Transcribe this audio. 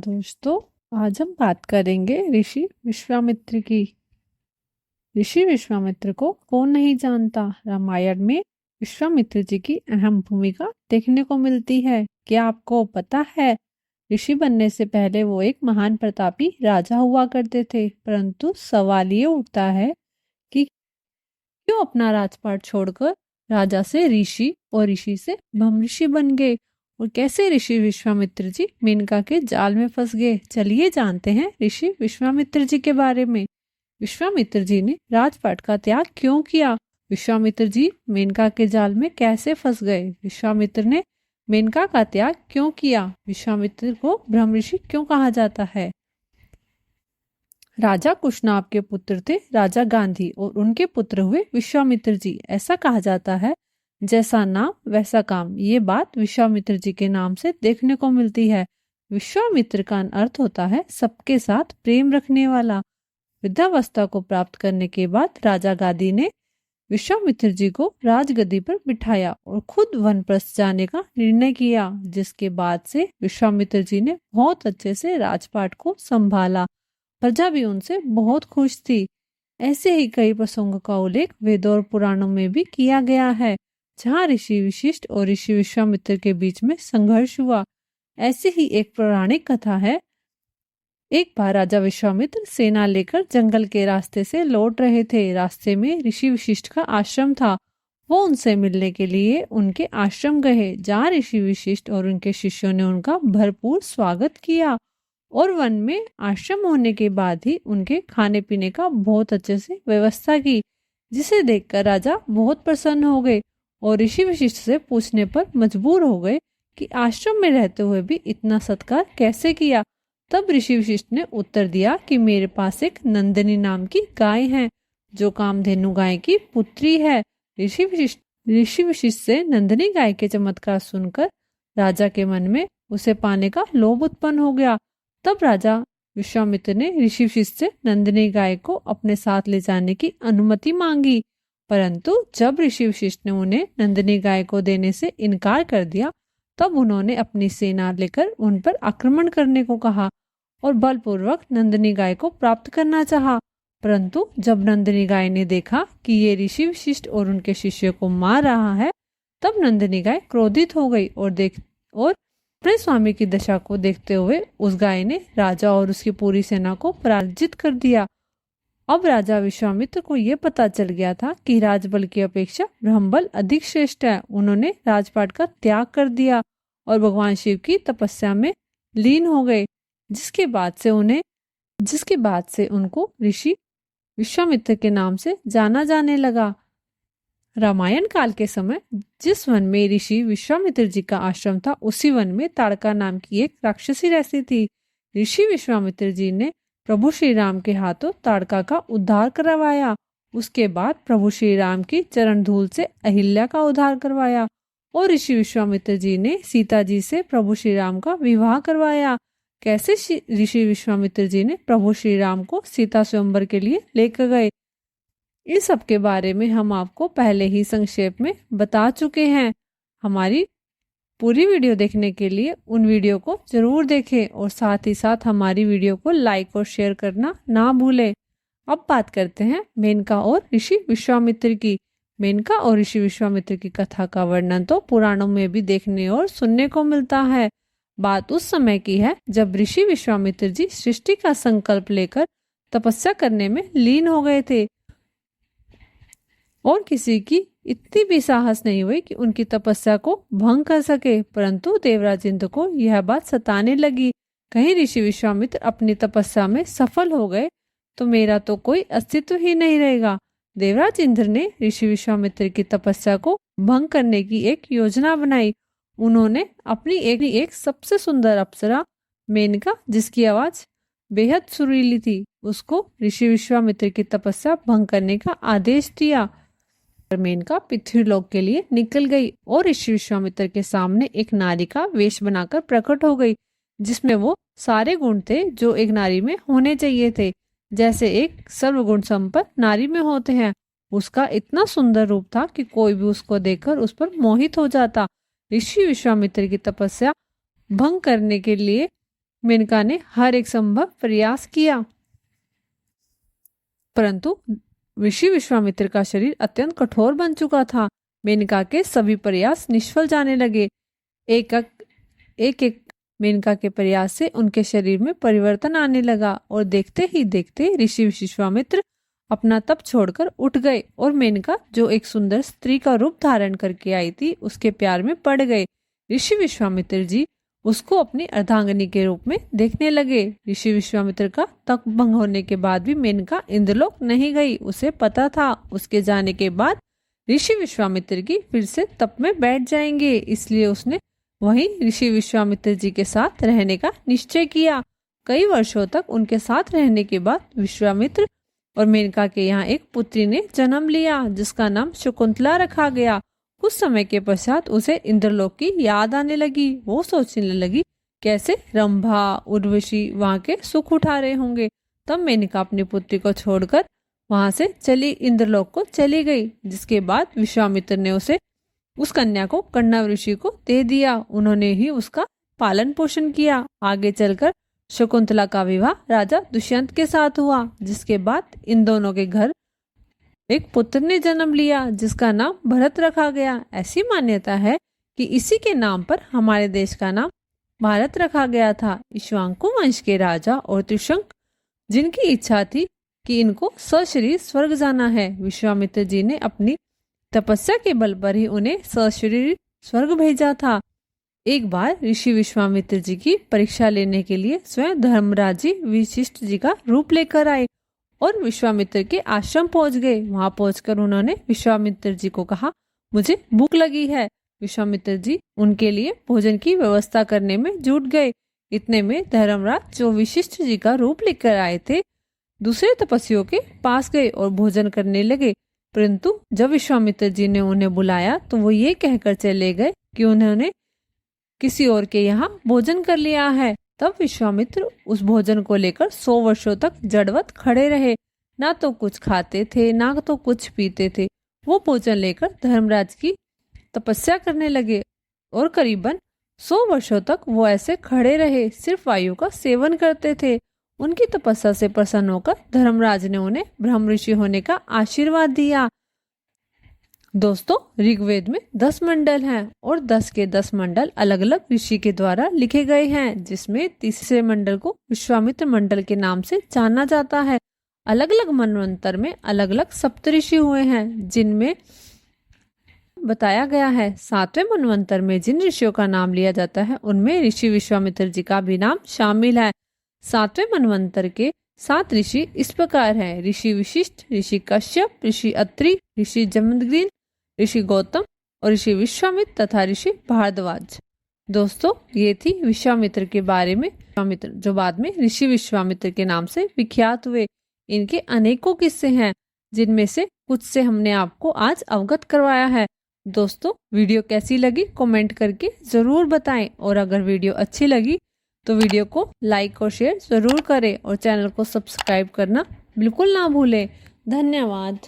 दोस्तों, आज हम बात करेंगे ऋषि विश्वामित्र की। ऋषि विश्वामित्र को कौन नहीं जानता। रामायण में विश्वामित्र जी की अहम भूमिका देखने को मिलती है। क्या आपको पता है, ऋषि बनने से पहले वो एक महान प्रतापी राजा हुआ करते थे, परंतु सवाल ये उठता है कि क्यों अपना राजपाट छोड़कर राजा से ऋषि और ऋषि से ब्रह्मऋषि बन गए, और कैसे ऋषि विश्वामित्र जी मेनका के जाल में फंस गए। चलिए जानते हैं ऋषि विश्वामित्र जी के बारे में। विश्वामित्र जी ने राजपाट का त्याग क्यों किया? विश्वामित्र जी मेनका के जाल में कैसे फंस गए? विश्वामित्र ने मेनका का त्याग क्यों किया? विश्वामित्र को ब्रह्मऋषि क्यों कहा जाता है? राजा कुशनाभ के पुत्र थे राजा गांधी, और उनके पुत्र हुए विश्वामित्र जी। ऐसा कहा जाता है, जैसा नाम वैसा काम। ये बात विश्वामित्र जी के नाम से देखने को मिलती है। विश्वामित्र का अर्थ होता है सबके साथ प्रेम रखने वाला। वृद्धावस्था को प्राप्त करने के बाद राजा गांधी ने विश्वामित्र जी को राजगद्दी पर बिठाया और खुद वनप्रस्थ जाने का निर्णय किया, जिसके बाद से विश्वामित्र जी ने बहुत अच्छे से राजपाट को संभाला। प्रजा भी उनसे बहुत खुश थी। ऐसे ही कई प्रसंगों का उल्लेख वेदों और पुराणों में भी किया गया है, जहाँ ऋषि वशिष्ठ और ऋषि विश्वामित्र के बीच में संघर्ष हुआ। ऐसे ही एक पौराणिक कथा है। एक बार राजा विश्वामित्र सेना लेकर जंगल के रास्ते से लौट रहे थे। रास्ते में ऋषि वशिष्ठ का आश्रम था। वो उनसे मिलने के लिए उनके आश्रम गए, जहाँ ऋषि वशिष्ठ और उनके शिष्यों ने उनका भरपूर स्वागत किया, और वन में आश्रम होने के बाद ही उनके खाने पीने का बहुत अच्छे से व्यवस्था की, जिसे देखकर राजा बहुत प्रसन्न हो गए और ऋषि वशिष्ठ से पूछने पर मजबूर हो गए कि आश्रम में रहते हुए भी इतना सत्कार कैसे किया। तब ऋषि वशिष्ठ ने उत्तर दिया कि मेरे पास एक नंदिनी नाम की गाय है, जो कामधेनु गाय की पुत्री है। ऋषि वशिष्ठ से नंदिनी गाय के चमत्कार सुनकर राजा के मन में उसे पाने का लोभ उत्पन्न हो गया। तब राजा विश्वामित्र ने ऋषि वशिष्ठ से नंदिनी गाय को अपने साथ ले जाने की अनुमति मांगी, परंतु जब ऋषि वशिष्ठ ने उन्हें नंदिनी गाय को देने से इनकार कर दिया, तब उन्होंने अपनी सेना लेकर उन पर आक्रमण करने को कहा और बलपूर्वक नंदिनी गाय को प्राप्त करना चाहा। परंतु जब नंदिनी गाय ने देखा कि ये ऋषि वशिष्ठ और उनके शिष्य को मार रहा है, तब नंदिनी गाय क्रोधित हो गई और अपने स्वामी की दशा को देखते हुए उस गाय ने राजा और उसकी पूरी सेना को पराजित कर दिया। अब राजा विश्वामित्र को यह पता चल गया था कि राजबल की अपेक्षा ब्रह्मबल अधिक श्रेष्ठ है। उन्होंने राजपाट का त्याग कर दिया और भगवान शिव की तपस्या में लीन हो गए, जिसके बाद से उनको ऋषि विश्वामित्र के नाम से जाना जाने लगा। रामायण काल के समय जिस वन में ऋषि विश्वामित्र जी का आश्रम था, उसी वन में ताड़का नाम की एक राक्षसी रहती थी। ऋषि विश्वामित्र जी ने प्रभु श्री राम के हाथों ताड़का का उद्धार करवाया। उसके बाद प्रभु श्री राम की चरण धूल से अहिल्या का उद्धार करवाया, और ऋषि विश्वामित्र जी ने सीता जी से प्रभु श्री राम का विवाह करवाया। कैसे ऋषि विश्वामित्र जी ने प्रभु श्री राम को सीता स्वयंवर के लिए लेकर गए, इस सब के बारे में हम आपको पहले ही संक्षेप में बता चुके हैं। हमारी पूरी वीडियो देखने के लिए उन वीडियो को जरूर देखें और साथ ही साथ हमारी वीडियो को लाइक और शेयर करना ना भूलें। अब बात करते हैं मेनका और ऋषि विश्वामित्र की। मेनका और ऋषि विश्वामित्र की कथा का वर्णन तो पुराणों में भी देखने और सुनने को मिलता है। बात उस समय की है जब ऋषि विश्वामित्र जी सृष्टि का संकल्प लेकर तपस्या करने में लीन हो गए थे, और किसी की इतनी भी साहस नहीं हुई कि उनकी तपस्या को भंग कर सके। परंतु देवराज इंद्र को यह बात सताने लगी, कहीं ऋषि विश्वामित्र अपनी तपस्या में सफल हो गए तो मेरा तो कोई अस्तित्व ही नहीं रहेगा। देवराज इंद्र ने ऋषि विश्वामित्र की तपस्या को भंग करने की एक योजना बनाई। उन्होंने अपनी एक सबसे सुंदर अप्सरा मेनका, जिसकी आवाज बेहद सुरीली थी, उसको ऋषि विश्वामित्र की तपस्या भंग करने का आदेश दिया। मेनका पृथ्वीलोक के लिए निकल गई और ऋषि विश्वामित्र के सामने एक नारी का वेश बनाकर प्रकट हो गई, जिसमें वो सारे गुण थे जो एक नारी में होने चाहिए थे, जैसे एक सर्वगुण संपन्न नारी में होते हैं। उसका इतना सुंदर रूप था कि कोई भी उसको देखकर उस पर मोहित हो जाता। ऋषि विश्वामित्र की तपस्या भंग करने के लिए मेनका ने हर एक संभव प्रयास किया, परंतु ऋषि विश्वामित्र का शरीर अत्यंत कठोर बन चुका था। मेनका के सभी प्रयास निष्फल जाने लगे। एक एक मेनका के प्रयास से उनके शरीर में परिवर्तन आने लगा और देखते ही देखते ऋषि विश्वामित्र अपना तप छोड़कर उठ गए और मेनका, जो एक सुंदर स्त्री का रूप धारण करके आई थी, उसके प्यार में पड़ गए। ऋषि विश्वामित्र जी उसको अपनी अर्धांगिनी के रूप में देखने लगे। ऋषि विश्वामित्र का तप भंग होने के बाद भी मेनका इंद्रलोक नहीं गई। उसे पता था उसके जाने के बाद ऋषि विश्वामित्र की फिर से तप में बैठ जाएंगे, इसलिए उसने वहीं ऋषि विश्वामित्र जी के साथ रहने का निश्चय किया। कई वर्षों तक उनके साथ रहने के बाद विश्वामित्र और मेनका के यहाँ एक पुत्री ने जन्म लिया, जिसका नाम शकुंतला रखा गया। कुछ समय के पश्चात उसे इंद्रलोक की याद आने लगी। वो सोचने लगी कैसे रंभा उर्वशी वहाँ के सुख उठा रहे होंगे। तब मेनका अपनी पुत्री को छोड़कर वहां से इंद्रलोक को चली गई, जिसके बाद विश्वामित्र ने उस कन्या को कण्व ऋषि को दे दिया। उन्होंने ही उसका पालन पोषण किया। आगे चलकर शकुंतला का विवाह राजा दुष्यंत के साथ हुआ, जिसके बाद इन दोनों के घर एक पुत्र ने जन्म लिया, जिसका नाम भरत रखा गया। ऐसी मान्यता है कि इसी के नाम पर हमारे देश का नाम भारत रखा गया था। इक्ष्वाकु वंश के राजा और त्रिशंक, जिनकी इच्छा थी कि इनको सशरीर स्वर्ग जाना है, विश्वामित्र जी ने अपनी तपस्या के बल पर ही उन्हें सशरीर स्वर्ग भेजा था। एक बार ऋषि विश्वामित्र जी की परीक्षा लेने के लिए स्वयं धर्मराज जी वशिष्ठ जी का रूप लेकर आए और विश्वामित्र के आश्रम पहुंच गए। वहां पहुंचकर उन्होंने विश्वामित्र जी को कहा, मुझे भूख लगी है। विश्वामित्र जी उनके लिए भोजन की व्यवस्था करने में जुट गए। इतने में धर्मराज, जो वशिष्ठ जी का रूप लेकर आए थे, दूसरे तपस्वियों के पास गए और भोजन करने लगे। परंतु जब विश्वामित्र जी ने उन्हें बुलाया तो वो ये कहकर चले गए कि उन्होंने किसी और के यहाँ भोजन कर लिया है। तब विश्वामित्र उस भोजन को लेकर 100 वर्षों तक जड़वत खड़े रहे, ना तो कुछ खाते थे ना तो कुछ पीते थे। वो भोजन लेकर धर्मराज की तपस्या करने लगे और करीबन 100 वर्षों तक वो ऐसे खड़े रहे, सिर्फ वायु का सेवन करते थे। उनकी तपस्या से प्रसन्न होकर धर्मराज ने उन्हें ब्रह्म ऋषि होने का आशीर्वाद दिया। दोस्तों, ऋग्वेद में 10 मंडल हैं और 10 के 10 मंडल अलग अलग ऋषि के द्वारा लिखे गए हैं, जिसमें तीसरे मंडल को विश्वामित्र मंडल के नाम से जाना जाता है। अलग अलग मनवंतर में अलग अलग सप्तऋषि हुए हैं, जिनमें बताया गया है। 7वें मनवंतर में जिन ऋषियों का नाम लिया जाता है उनमें ऋषि विश्वामित्र जी का भी नाम शामिल है। 7वें मनवंतर के 7 ऋषि इस प्रकार हैं: ऋषि वशिष्ठ, ऋषि कश्यप, ऋषि अत्रि, ऋषि जमदग्नि, ऋषि गौतम और ऋषि विश्वामित्र तथा ऋषि भारद्वाज। दोस्तों, ये थी विश्वामित्र के बारे में। विश्वामित्र जो बाद में ऋषि विश्वामित्र के नाम से विख्यात हुए। इनके अनेकों किस्से हैं, जिनमें से कुछ से हमने आपको आज अवगत करवाया है। दोस्तों, वीडियो कैसी लगी कमेंट करके जरूर बताएं, और अगर वीडियो अच्छी लगी तो वीडियो को लाइक और शेयर जरूर करें और चैनल को सब्सक्राइब करना बिल्कुल ना भूलें। धन्यवाद।